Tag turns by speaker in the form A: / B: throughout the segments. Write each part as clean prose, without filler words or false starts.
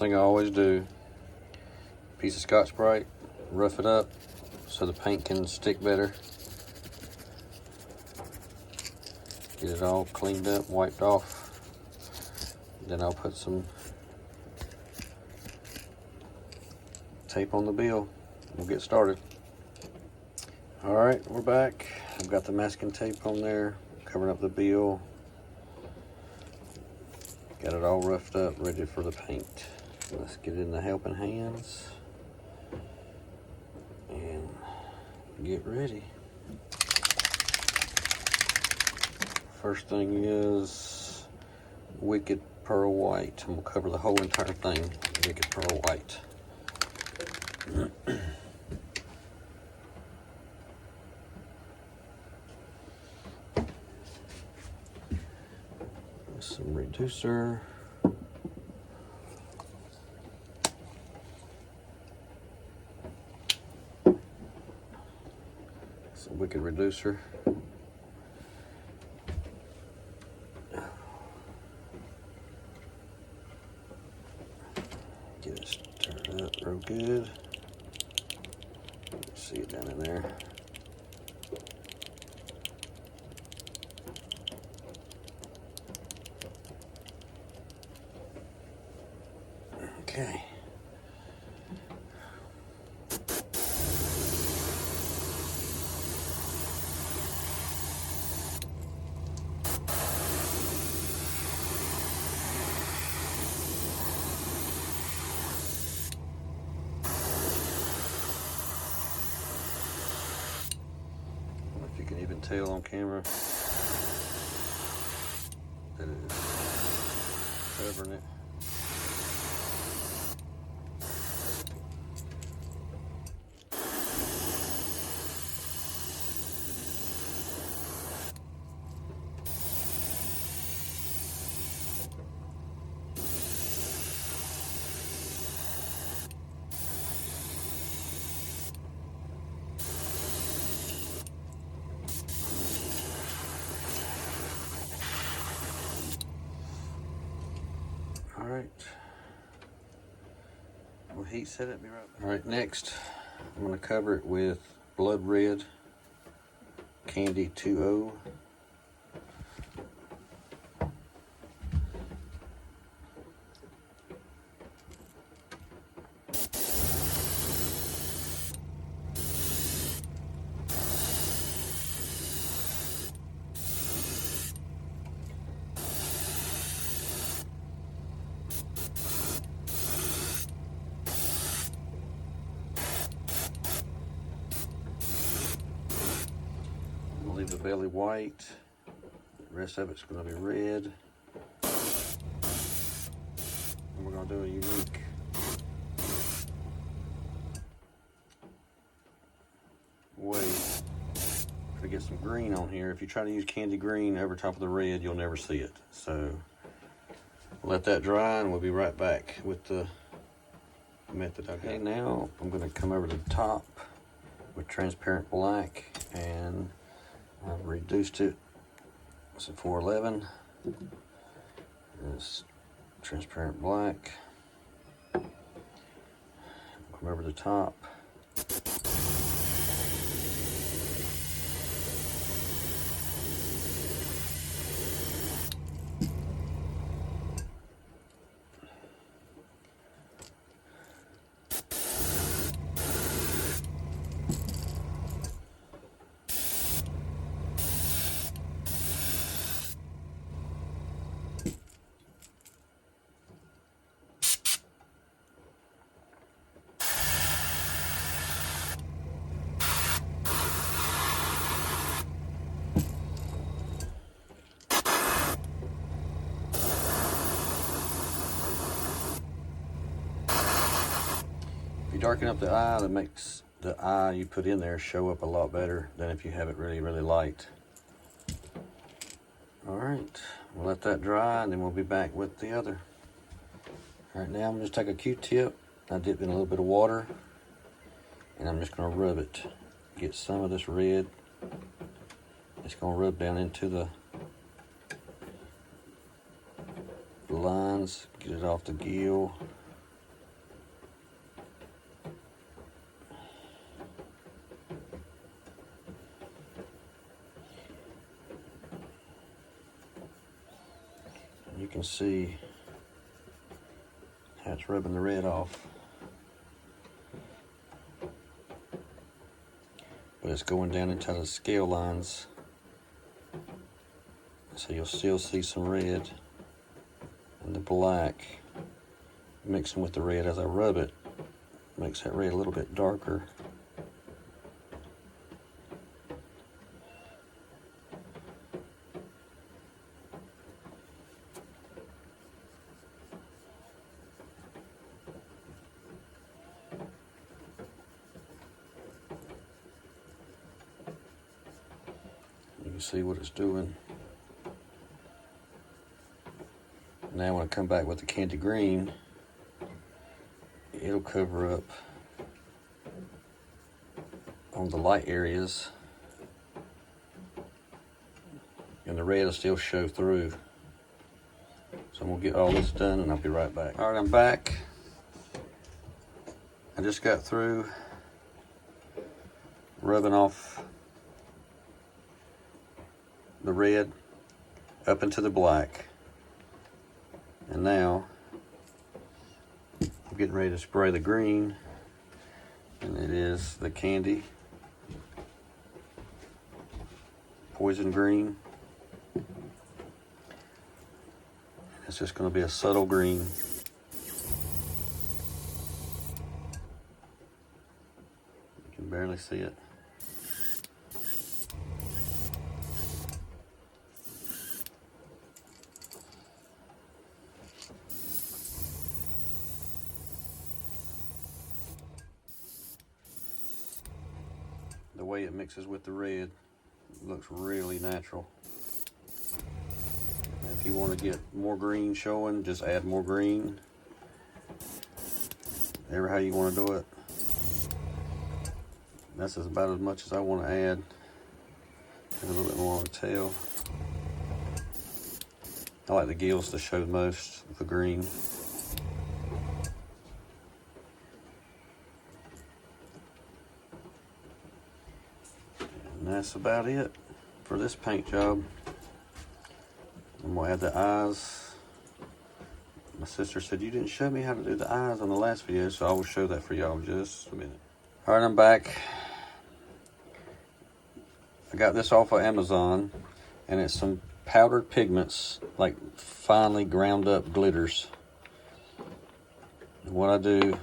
A: thing I always do. Piece of Scotch-Brite, rough it up so the paint can stick better. Get it all cleaned up, wiped off. Then I'll put some tape on the bill. We'll get started. All right, we're back. I've got the masking tape on there, covering up the bill. Got it all roughed up, ready for the paint. Let's get it in the helping hands and get ready. First thing is Wicked Pearl White. I'm gonna cover the whole entire thing with Wicked Pearl White. Some reducer. Some Wicked reducer. Get it stirred up real good. See it down in there. Okay. If you can even tell on camera that it is covering it. All right, we'll heat set it, be right back. All right, next, I'm gonna cover it with Blood Red Candy 2.0. We'll leave the belly white. The rest of it's gonna be red. And we're gonna do a unique way to get some green on here. If you try to use candy green over top of the red, you'll never see it. So we'll let that dry and we'll be right back with the method I got. Okay, now I'm gonna come over to the top with transparent black, and I've reduced it. It's a 411. It's transparent black. Come over the top. If you darken up the eye, that makes the eye you put in there show up a lot better than if you have it really, really light. All right, we'll let that dry and then we'll be back with the other. All right, now I'm gonna just take a Q-tip. I dip it in a little bit of water and I'm just gonna rub it. Get some of this red. It's gonna rub down into the lines, get it off the gill. can see how it's rubbing the red off. But it's going down into the scale lines. So you'll still see some red, and the black mixing with the red as I rub it makes that red a little bit darker. You can see what it's doing. Now when I come back with the candy green, it'll cover up on the light areas, and the red will still show through. So I'm gonna get all this done and I'll be right back. All right, I'm back. I just got through rubbing off the red up into the black. And now I'm getting ready to spray the green, and it is the candy poison green. It's just going to be a subtle green. You can barely see it. The way it mixes with the red looks really natural. And if you want to get more green showing, just add more green. Ever how you want to do it. That's about as much as I want to add. Add a little bit more on the tail. I like the gills to show most of the green. And that's about it for this paint job. I'm gonna add the eyes. My sister said you didn't show me how to do the eyes on the last video, so I will show that for y'all in just a minute. All right, I'm back. I got this off of Amazon, and it's some powdered pigments, like finely ground up glitters. And what I do,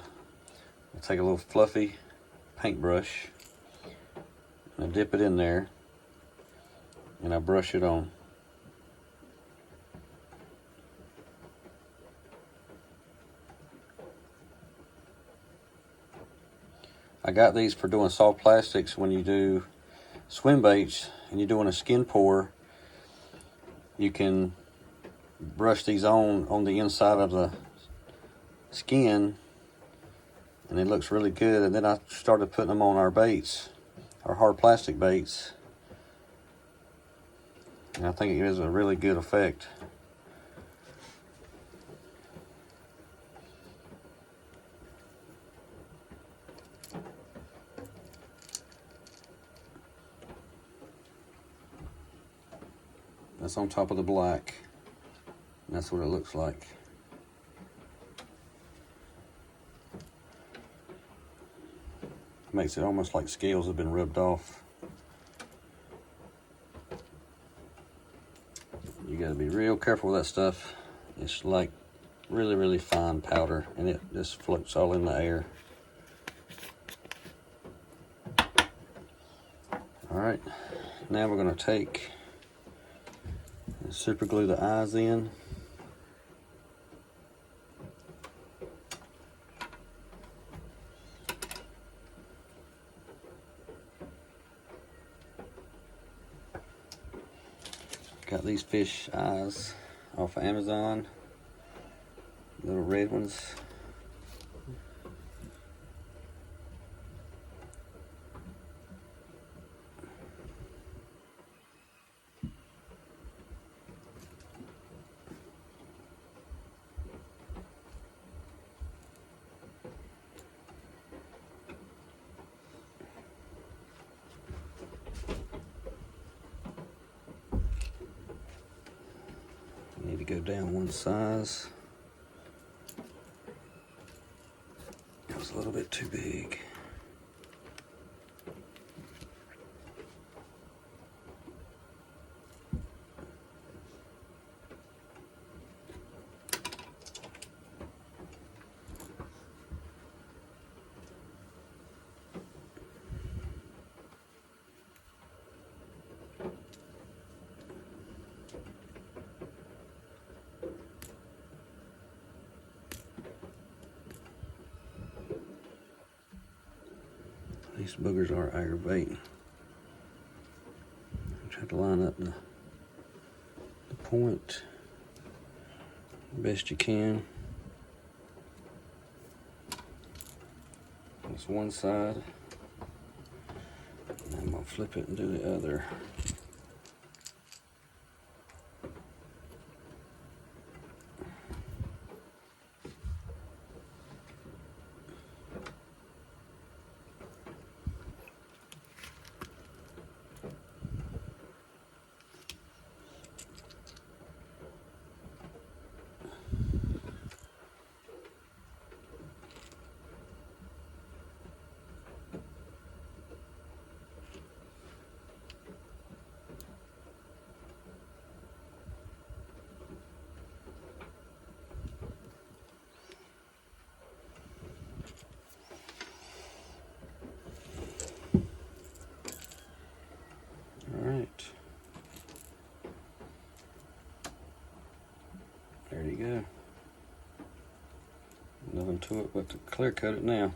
A: I take a little fluffy paintbrush, and I dip it in there, and I brush it on. I got these for doing soft plastics when you do swim baits and you're doing a skin pour. You can brush these on the inside of the skin, and it looks really good. And then I started putting them on our baits, our hard plastic baits, and I think it gives a really good effect. That's on top of the black. And that's what it looks like. Makes it almost like scales have been rubbed off. You gotta be real careful with that stuff. It's like really, really fine powder, and it just floats all in the air. All right, now we're gonna take and super glue the eyes in. Got these fish eyes off of Amazon, little red ones. go down one size. It was a little bit too big. These boogers are aggravating. Try to line up the point best you can. That's one side. And I'm gonna flip it and do the other. Alright. There you go. Nothing to it but to clear coat it now.